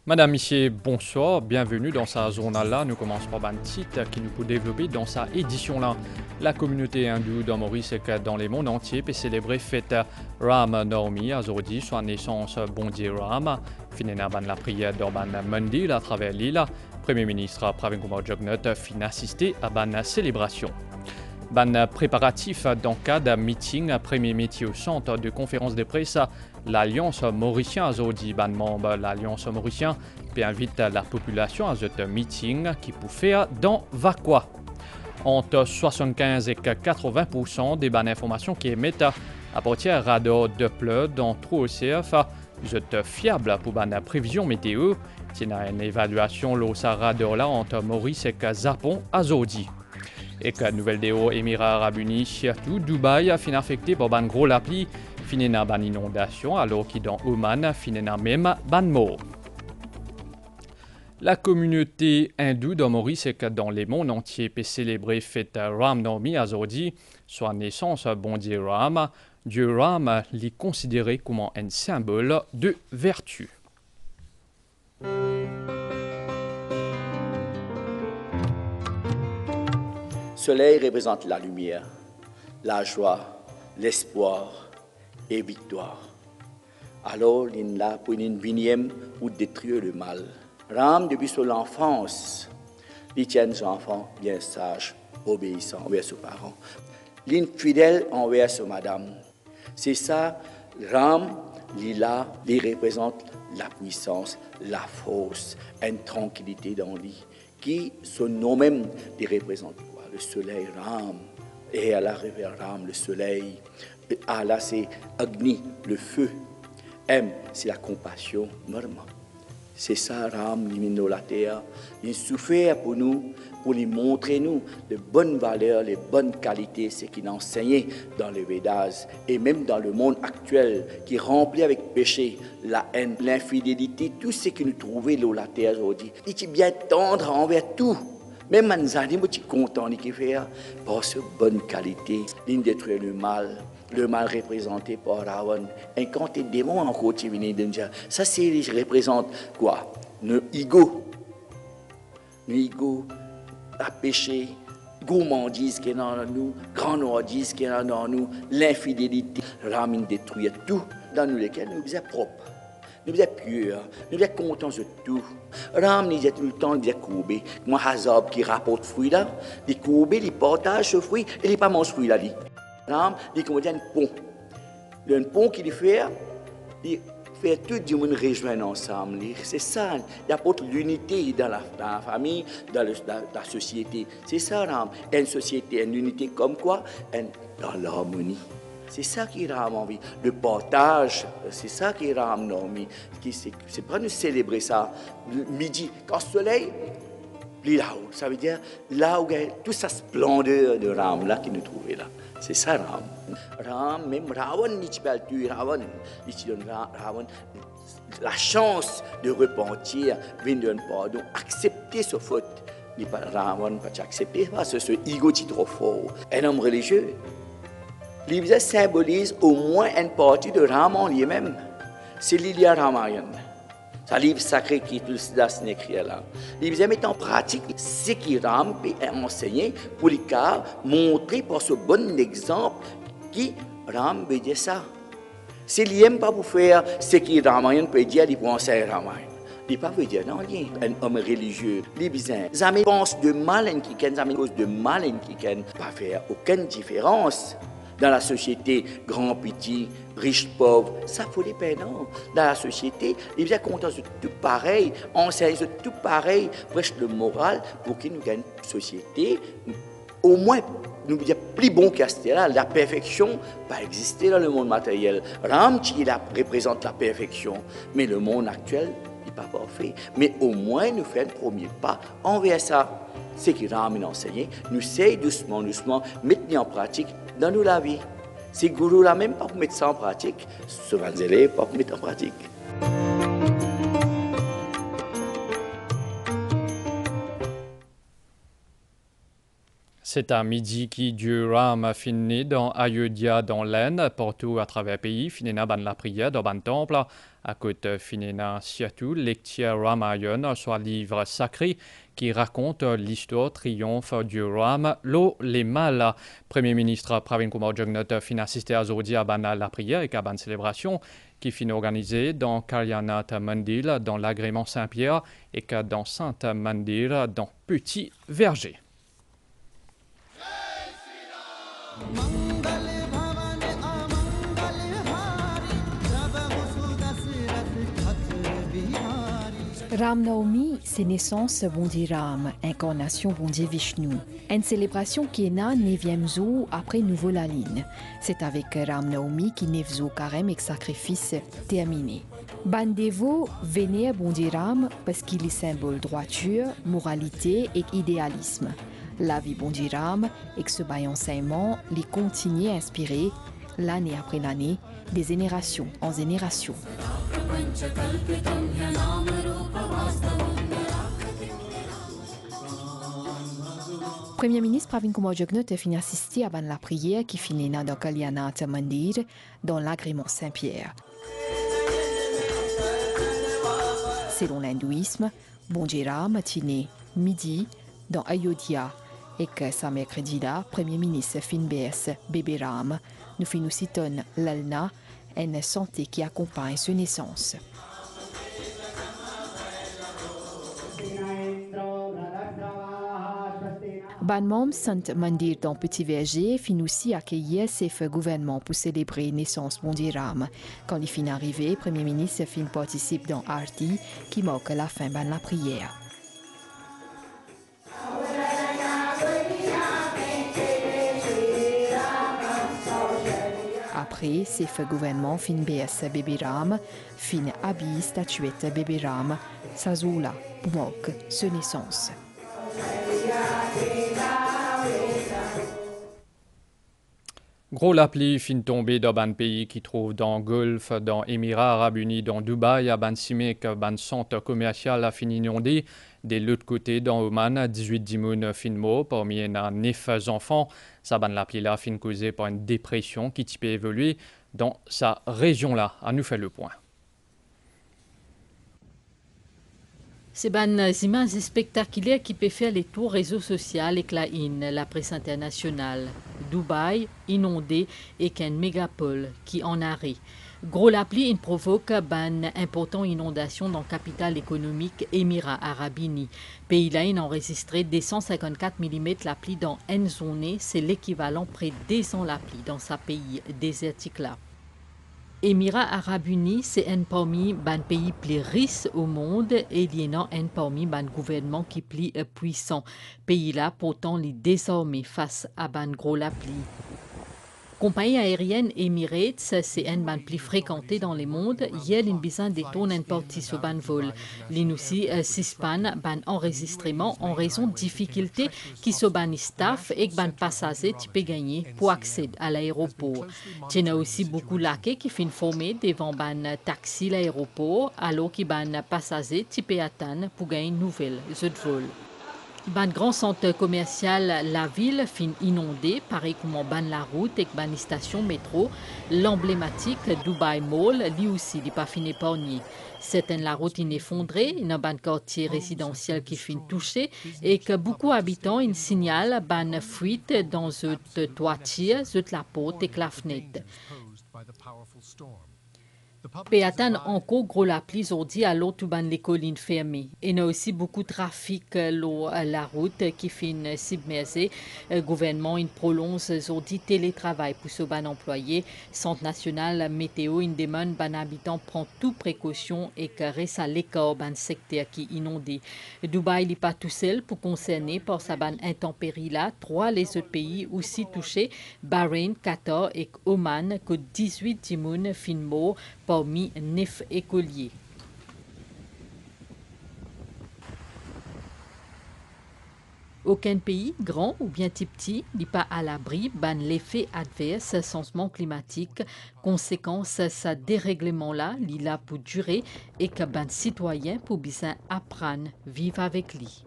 Madame, Monsieur, bonsoir, bienvenue dans sa journal-là. Nous commençons par un titre qui nous peut développer dans sa édition-là. La communauté hindoue dans Maurice et dans le monde entier peut célébrer fête Ram Navami aujourd'hui, soit naissance Bondi Ram. Finina ban la prière d'Orban Mandir à travers l'île. Premier ministre Pravin Kumar Jugnauth fin assisté à ban célébration. Ban préparatif dans le cadre d'un meeting premier métier au centre de conférence de presse. L'Alliance mauricienne aujourd'hui, ban membre l'Alliance mauricienne, puis invite la population à ce meeting qui peut faire dans Vakwa. Entre 75 et 80% des ban informations qui émettent à partir de radar de pleurs dans trop OCF, sont fiables pour ban prévision météo. C'est une évaluation de ce radar là entre Maurice et Japon aujourd'hui. Et que nouvelle déo Émirats Arabes Unis, surtout Dubaï, fin affecté par ban gros lapli, finina ban inondation, alors que dans Oman, finina même ban mort. La communauté hindoue dans Maurice et que dans le monde entier peut célébrer fête Ram Navami aujourd'hui, soit naissance Bondi Ram. Dieu Ram est considéré comme un symbole de vertu. Soleil représente la lumière, la joie, l'espoir et victoire. Alors, il est là pour une vinième ou détruire le mal. Ram, depuis son enfance, il tient ses enfants bien sages, obéissants envers ses parents. Il est fidèle envers sa madame. C'est ça, Ram, il représente la puissance, la force, une tranquillité dans lui, qui, son nom même, il représente quoi? Le soleil Ram, et à la rivière Ram, le soleil. Allah, c'est Agni, le feu. M, c'est la compassion, Norma. C'est ça, Ram, l'imino la terre. Il souffert pour nous, pour lui montrer nous les bonnes valeurs, les bonnes qualités, ce qu'il enseignait dans les Védas et même dans le monde actuel qui est rempli avec péché, la haine, l'infidélité, tout ce que nous trouvons dans la terre aujourd'hui. Il est bien tendre envers tout. Même Manzani, je suis content de faire par cette bonne qualité, de détruire le mal représenté par Ravan. Et quand les démons encore qui viennent de dire, ça représente quoi? Nos ego, la péché, gourmandise qui est dans nous, grandandise qui est dans nous, l'infidélité. Ramin détruit tout dans nous lesquels nous sommes propres. Nous sommes purs, nous sommes contents de tout. Ram nous dit tout le temps, nous sommes courbés. Moi, Hazab qui rapporte fruit là, il courbé, il partage ce fruit et il pas mange fruit là. Ram, il contient un pont. Un pont qu'il fait tout le monde rejoindre ensemble. C'est ça, il apporte l'unité dans la famille, dans la société. C'est ça, Ram. Une société, une unité comme quoi? Dans l'harmonie. C'est ça qui rame envie. Le partage, c'est ça qui rame envie. C'est pas nous célébrer ça le midi. Quand le soleil, là-haut, ça veut dire là où il y a toute sa splendeur de rame là qui nous trouvait là. C'est ça rame. Rame, même Ravan, il pas tuer Ravan. Il donne Ravan la chance de repentir, venir donner pardon, accepter sa faute. Il pas Ravan pas accepter parce que ce ego est trop fort. Un homme religieux. L'Ibza symbolise au moins une partie de Ram en lui-même. C'est l'Ilya Ramayana. C'est un livre sacré qui est écrit là. L'Ibza met en pratique ce qui Ram peut enseigner pour les cas, montrer par ce bon exemple qui Ram veut dire ça. C'est l'Iem pas pour faire ce qui Ramayana peut dire, il peut enseigner Ramayana. Il pas veut dire non, il un homme religieux. L'Ibza, jamais pense de mal en qui jamais cause de mal en qui pas faire aucune différence. Dans la société, grand, petit, riche, pauvre, ça faut les peines, non? Dans la société, les gens comptent tout pareil, enseignent tout pareil, presque le moral pour qu'il nous gagne une société, au moins, nous dire plus bon qu'à ce là, la perfection pas exister dans le monde matériel. Ramchi représente la perfection, mais le monde actuel n'est pas parfait. Mais au moins, nous faisons un premier pas envers ça. C'est qui Ram enseigné, nous essayons doucement, mettre en pratique dans nous la vie. C'est gourou là même pas pour mettre ça en pratique, ce vanzelé pas pour mettre en pratique. C'est à midi qui du ram fini dans Ayodhya dans l'Inde, partout à travers le pays, finina ban la prière dans ban temple. À côté finina surtout lecture Ramayana, soit livre sacré qui raconte l'histoire triomphe du Ram, l'eau, les mal. Premier ministre Pravin Kumar Jugnauth fin assisté à Zodi à ban la prière et à ban célébration qui finit organisée dans Kalyanath Mandir dans l'agrément Saint-Pierre et que dans Sainte Mandir dans Petit Verger. Ram Navami, c'est naissance Bondi Ram, incarnation Bondi Vishnu. Une célébration qui est née 9e jour après Nouveau Laline. C'est avec Ram Navami qui 9 jours carême et sacrifice terminé. Bandevo vénère Bondi Ram parce qu'il est symbole droiture, moralité et idéalisme. La vie Bondi Ram et que ce bail enseignement les continue à inspirer l'année après l'année, des générations en génération. Premier ministre Pravin Kumar Jugnauth a fini assisté à la prière qui finit dans Kalyanath Mandir dans l'agrément Saint-Pierre. Selon l'hindouisme, Bondi Ram tine midi dans Ayodhya et que sa mercredi là, Premier ministre fin BS bébé Ram nous finit citonne l'alna, une santé qui accompagne sa naissance. Banmom Sant Mandir dans Petit Verger fin aussi accueillir ses gouvernements pour célébrer naissance Bondi Ram. Quand il finit arrivé, Premier ministre fin participe dans Arti qui marque la fin de la prière. Après, c'est le gouvernement fin BS bébé Ram, fin habille statuette bébé Ram, Sazoula, pour marquer sa naissance. Gros la pluie fin tombée dans ban pays qui trouve dans Golfe, dans Émirats Arabes Unis, dans Dubaï, à ban Simek, ban centre commercial a fin inondé. De l'autre côté, dans Oman, 18 dimoun fin mort, parmi eux 9 enfants. Ça ban la pluie là fin causée par une dépression qui peut évoluer dans sa région là. À nous faire le point. C'est ban images spectaculaires qui peut faire les tours réseaux sociaux avec la presse internationale. Dubaï inondé et qu'un mégapole qui en arrêt. Gros la pluie provoque ban important inondation dans la capitale économique Émirats Arabes Unis. Pays là a enregistré des 154 mm la pluie dans une zone, c'est l'équivalent près des 100 la pluie dans sa pays désertique là. Émirats Arabes Unis, c'est un parmi les pays plus riches au monde et il y a un parmi les gouvernements qui plus puissants. Pays là, pourtant, les désormais face à ban gros la pluie. Compagnie aérienne Emirates, c'est un ban plus fréquenté dans le monde. Hier, il besoin détourne une partie sur ban vol. Il aussi suspend ban enregistrement en raison de difficultés qui sont ban staff et ban passagers qui peut gagner pour accéder à l'aéroport. Il y a aussi beaucoup laquais qui finissent formés devant ban taxi l'aéroport, alors que ban passagers qui peut attendre pour gagner une nouvelle vol. Ban grand centre commercial la ville fin inondée, pareil comme ban la route et ban station métro, l'emblématique Dubai Mall, lui aussi n'est pas fin épargné. Certaines la route est effondrée, il y a ban quartier résidentiel qui fin touché et que beaucoup habitants ils signalent ban fuite dans cette toiture, cette la porte et la fenêtre. Péatan encore gros la pluie aujourd'hui à l'autre ban les collines fermées. Il y a aussi beaucoup de trafic la route qui finit submergée. Le gouvernement il prolonge aujourd'hui télétravail pour ce ban employé. Centre national météo il demande ban habitant prend toute précaution et que reste à l'écart ban secteur qui inondé. Dubaï n'est pas tout seul pour concerner par sa ban intempérie là. 3 les autres pays aussi touchés, Bahreïn, Qatar et Oman que 18 timoun fin mort parmi 9 écoliers. Aucun pays, grand ou bien petit, n'est pas à l'abri ban l'effet adverse changement climatique. Conséquence, ce dérèglement-là, il là pour durer et que ban citoyen pour bien apprendre vivre avec lui.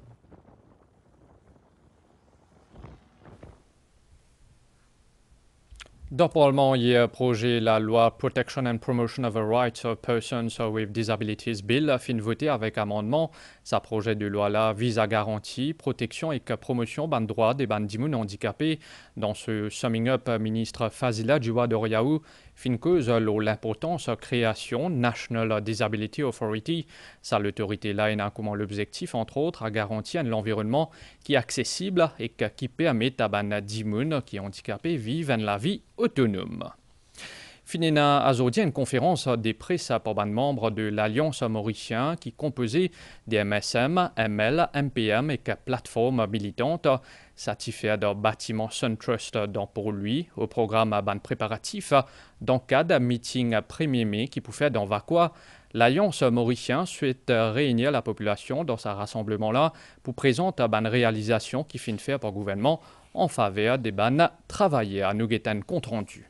Dans le Parlement, il y a un projet la loi Protection and Promotion of the Rights of Persons with Disabilities Bill fin voté avec amendement. Ce projet de loi-là vise à garantir protection et promotion des droits des bandimouns handicapés. Dans ce summing up, ministre Fazila Djiwa-Doriaou fin cause l'importance de la création National Disability Authority. Ça, l'autorité-là a comme l'objectif, entre autres, à garantir un environnement qui est accessible et qui permet à les bandimouns qui sont handicapés vivre la vie autonome. Finina a aujourd'hui une conférence des presse pour les membres de l'Alliance mauricienne qui composait des MSM, ML, MPM et plateformes militantes. Satisfait de bâtiment SunTrust pour lui au programme ban préparatif dans le cadre d'un meeting 1er mai qui pouvait faire dans Vacois. L'Alliance mauricienne souhaite réunir la population dans ce rassemblement-là pour présenter une réalisation qui finit faire pour le gouvernement en faveur des ban travailleurs. Nous avons compte rendu.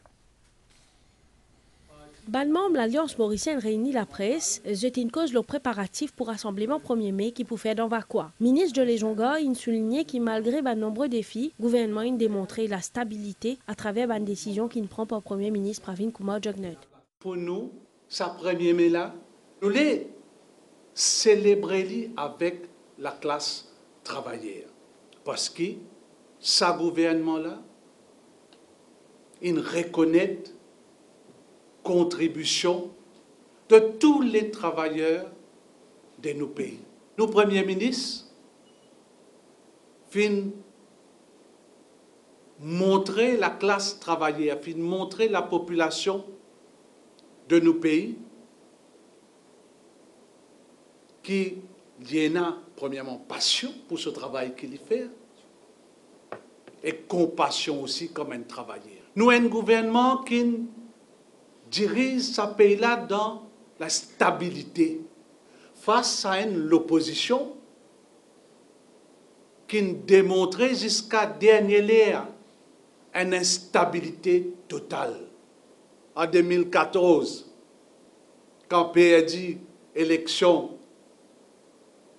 Ban membre l'Alliance mauricienne réunit la presse, c'est une cause le préparatif pour rassemblement 1er mai qui pouvait dans Vacois. Ministre de Léjonga, il soulignait que malgré de nombreux défis, le gouvernement a démontré la stabilité à travers une décision qu'il prend par Premier ministre Pravin Kumar Jugnauth. Pour nous, ce 1er mai là, nous les célébrer avec la classe travaillère. Parce que ce gouvernement là, il reconnaît contribution de tous les travailleurs de nos pays. Nos premiers ministres fin montrer la classe travaillère, fin montrer la population de nos pays qui y en a premièrement passion pour ce travail qu'il fait et compassion aussi comme un travailleur. Nous avons un gouvernement qui dirige ce pays-là dans la stabilité face à l'opposition qui démontrait jusqu'à dernier l'heure une instabilité totale. En 2014, quand perdu élection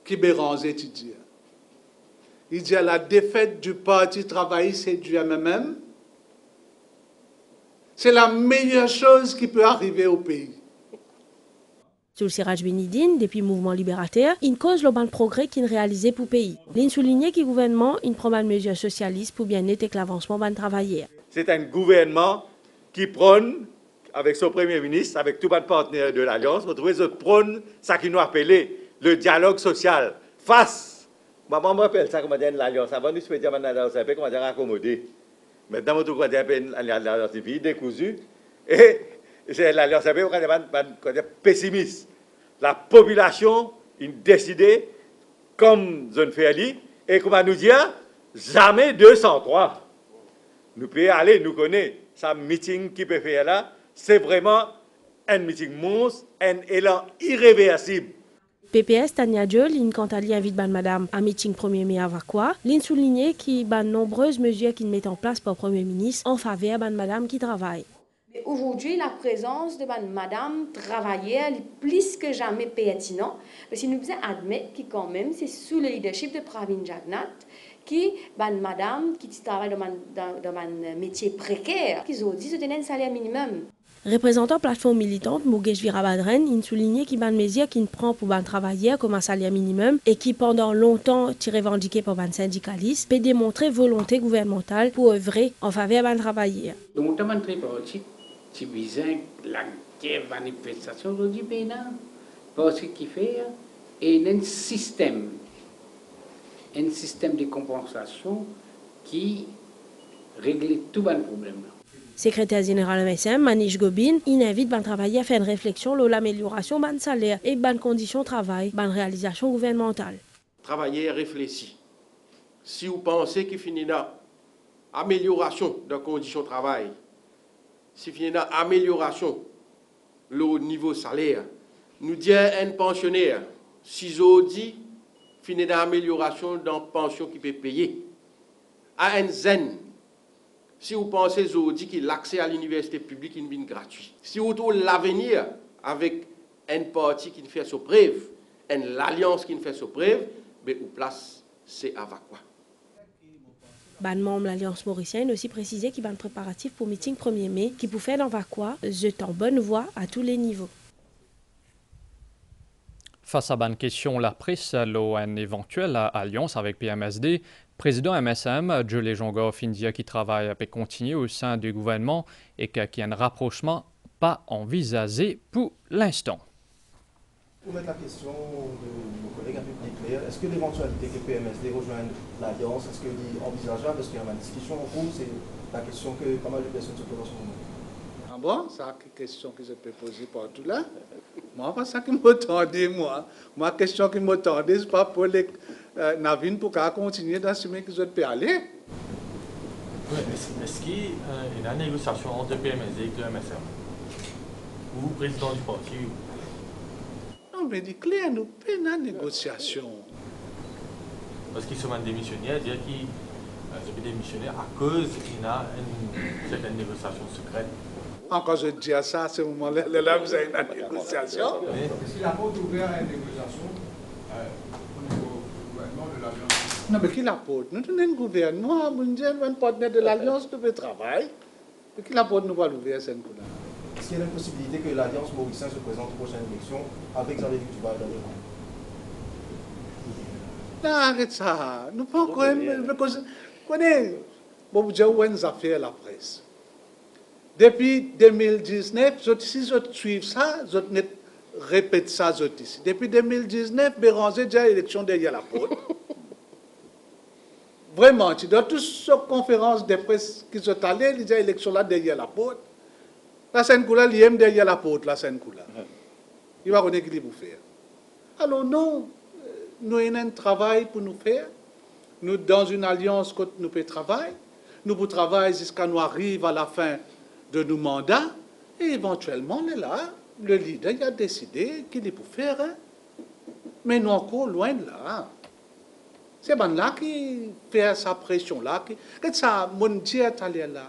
qui Béranger étudiant, il dit à la défaite du Parti travailliste et du MMM, c'est la meilleure chose qui peut arriver au pays. Sur le Siraj Benidine, depuis le mouvement libérateur, une cause le progrès qu'il réalisé pour le pays. Il soulignait que le gouvernement prend une mesure socialiste pour bien être l'avancement des travailleurs. C'est un gouvernement qui prône, avec son Premier ministre, avec tous les partenaires de l'Alliance, prône ce qui nous appelle le dialogue social. Face, maman m'appelle ça comme l'Alliance. Avant, nous souhaitions l'Alliance un peu comme accommoder. Maintenant, nous avons l'Alliance des pays décousu. Et c'est l'Alliance un peu pessimiste. La population a décidé, comme zone Ferli, et comment nous dire, jamais 203. Nous pouvons aller, nous connaissons. Ce meeting qui peut faire là, c'est vraiment un meeting monstre, un élan irréversible. PPS Tania Diol, quant à lui, invite madame à meeting 1er mai à Vacois. L'in soulignait qu'il y a de nombreuses mesures qu'il met en place par le Premier ministre en faveur de madame qui travaille. Aujourd'hui, la présence de madame travailleur est plus que jamais pertinente. Parce que nous devons admettre que quand même, c'est sous le leadership de Pravin Jugnauth qui, madame qui travaille dans un métier précaire, qui ont dit que c'était un salaire minimum. Représentant plateforme militante, Mugesh Virabadren, il soulignait qu'il y a une mesure qui prend pour les travailleurs comme un salaire minimum et qui, pendant longtemps, est revendiqué par les syndicalistes, peut démontrer volonté gouvernementale pour œuvrer en faveur des travailleurs. Donc, nous avons très si besoin la guerre manifestation aujourd'hui, parce qu'il fait un système de compensation qui règle tous les problèmes. Secrétaire général MSM, Manish Gobin, il invite les travailleurs à faire une réflexion sur l'amélioration de salaire et de conditions de travail, de réalisation gouvernementale. Travailler réfléchir. Si vous pensez qu'il finit dans amélioration de conditions de travail, si finit dans amélioration le niveau salaire, nous disons un pensionnaire, si vous dit finit dans amélioration dans la pension qui peut payer, à un zen. Si vous pensez aujourd'hui que l'accès à l'université publique est gratuit, si vous trouvez l'avenir avec un parti qui fait sa preuve, une alliance qui fait sa preuve, mais où place c'est à Vacois. Ban membre l'Alliance mauricienne aussi précisé qu'il y a un préparatif pour le meeting 1er mai qui pour faire dans Vacois, est en bonne voie à tous les niveaux. Face à bonne question, la presse, une éventuelle alliance avec PMSD, président MSM, Julie Jonga, India qui travaille et continue au sein du gouvernement et qu'il y a un rapprochement pas envisagé pour l'instant. Pour mettre la question de nos collègues un peu plus claire, est-ce que l'éventualité que PMSD rejoigne l'Alliance, est-ce qu'elle est envisageable? Parce qu'il y a une discussion en cours, c'est la question que pas mal de personnes se posent en ce moment. Ah bon, c'est une question que je peux poser partout là. Moi, pas ça qui m'attendait, moi. La question qui m'attendait, c'est pas pour les navines pour continuer d'assumer qu'ils peuvent aller. Oui, est-ce qu'il y a une négociation entre PMSD et le MSM? Ou le président du parti? Non, mais dit clair, nous faisons une négociation. Parce qu'ils sont démissionnaires, dire qu'ils sont démissionnaires à cause qu'il y a une certaine négociation secrète. Encore je dis à ça, à ce moment-là, là, vous avez une négociation. Est-ce qu'il a pas ouvert une négociation au niveau du gouvernement de l'Alliance? Non, mais qui l'apporte? Nous tenons un gouvernement, nous sommes un partenaire de l'Alliance de travail. Qui l'apporte, nous allons l'ouvrir cette coup-là. Est-ce qu'il y a une possibilité que l'Alliance mauricienne se présente aux prochaines élections avec Jean-Lévy Duval dans le rang? Non, arrête ça. Nous pas encore. Connaissez, bon, vous avez une affaire la presse. Depuis 2019, si je suis ça, je répète ça ici. Depuis 2019, Béranger a déjà élection derrière la porte. Vraiment, dans toutes ces conférences de presse qui sont allées, il y a élection là derrière la porte. La Seine-Coula, il aime derrière la porte, la Seine-Coula. Il va connaître qu'il va faire. Alors non, nous avons un travail pour nous faire. Nous, dans une alliance, nous pouvons travailler. Nous pouvons travailler jusqu'à nous arriver à la fin de nos mandats. Et éventuellement, là, le leader il a décidé qu'il est pour faire. Hein. Mais nous encore loin de là. C'est là qui fait sa pression là. Que ça, mon Dieu est allé là.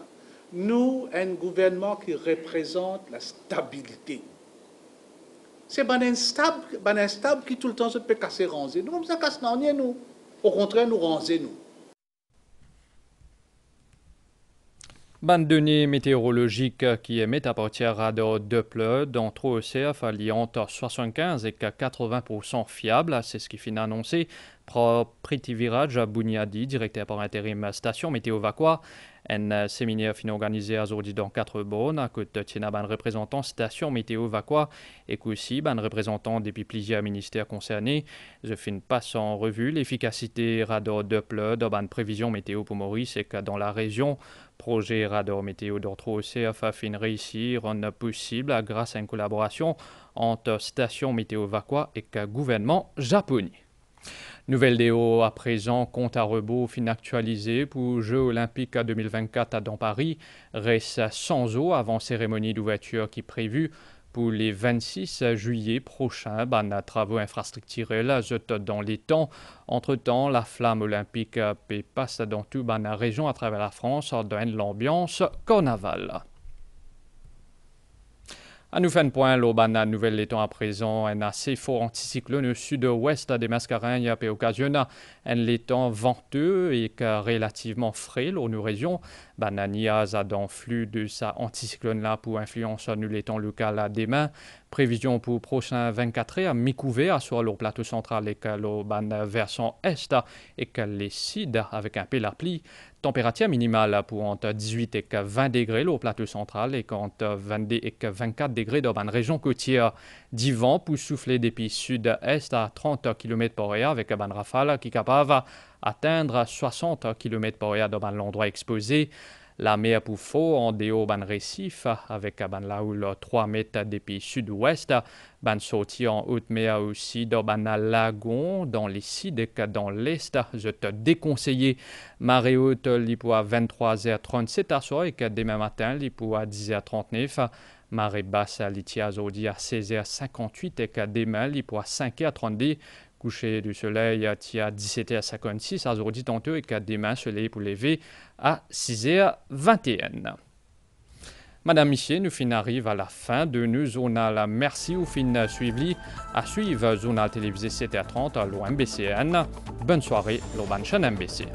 Nous, un gouvernement qui représente la stabilité. C'est instable qui tout le temps se peut casser, ranger. Nous, comme ça, casse nous. Au contraire, nous ranger, nous. Bande données météorologiques qui émettent à partir radar Doppler d'entre OCF alliant 75 et 80% fiables. C'est ce qui finit annoncé par Prithviraj Buniadi, directeur par intérim station météo Vacois. Un séminaire fin organisé aujourd'hui dans 4 bornes, à côté de un représentant station météo Vacois et aussi un représentant depuis plusieurs ministères concernés. Je finis passe en revue l'efficacité radar Doppler dans une prévision météo pour Maurice et que dans la région, projet radar météo d'entre OCF a fin réussir en possible grâce à une collaboration entre station météo Vacois et le gouvernement japonais. Nouvelle déo à présent, compte à rebours fin actualisé pour Jeux olympiques 2024 dans Paris. Reste 100 jours avant cérémonie d'ouverture qui est prévue pour les 26 juillet prochains. Travaux infrastructurels dans les temps. Entre-temps, la flamme olympique passe dans toute la région à travers la France dans l'ambiance carnaval. À nous faire un point, l'Aubana nouvelle étant à présent un assez fort anticyclone au sud-ouest des Mascareignes et occasionne un l'étang venteux et relativement frais dans nos régions. Bananias a dans flux de sa anticyclone là pour influence nous l'étang local à demain. Prévision pour prochain 24 heures mi-couvert sur le plateau central et que le versant est et que les cides avec un peu la pluie. Température minimale pour entre 18 et 20 degrés au plateau central et entre 22 et 24 degrés dans une région côtière. Du vent pour souffler depuis sud-est à 30 km/h avec une rafale qui est capable d'atteindre 60 km/h dans l'endroit exposé. La mer pour faux en déo ban récif avec ban la houle 3 mètres depuis sud-ouest. Ban sorti en haute mer aussi dans ban lagon dans les sides et dans l'est. Je te déconseille marée haute li pour 23h37 à soir et que demain matin li pour 10h39. Marée basse li tia aujourd'hui à 16h58 et que demain li pour 5h32. Coucher du soleil à 17h56 à aujourd'hui tantôt et qu'à demain soleil pour lever à 6h21. Madame Michier, nous fin arrive à la fin de nos journal. Merci au fin suivi à suivre journal télévisé 7h30 à l'OMBCN. Bonne soirée, l'Auban chaîne MBC.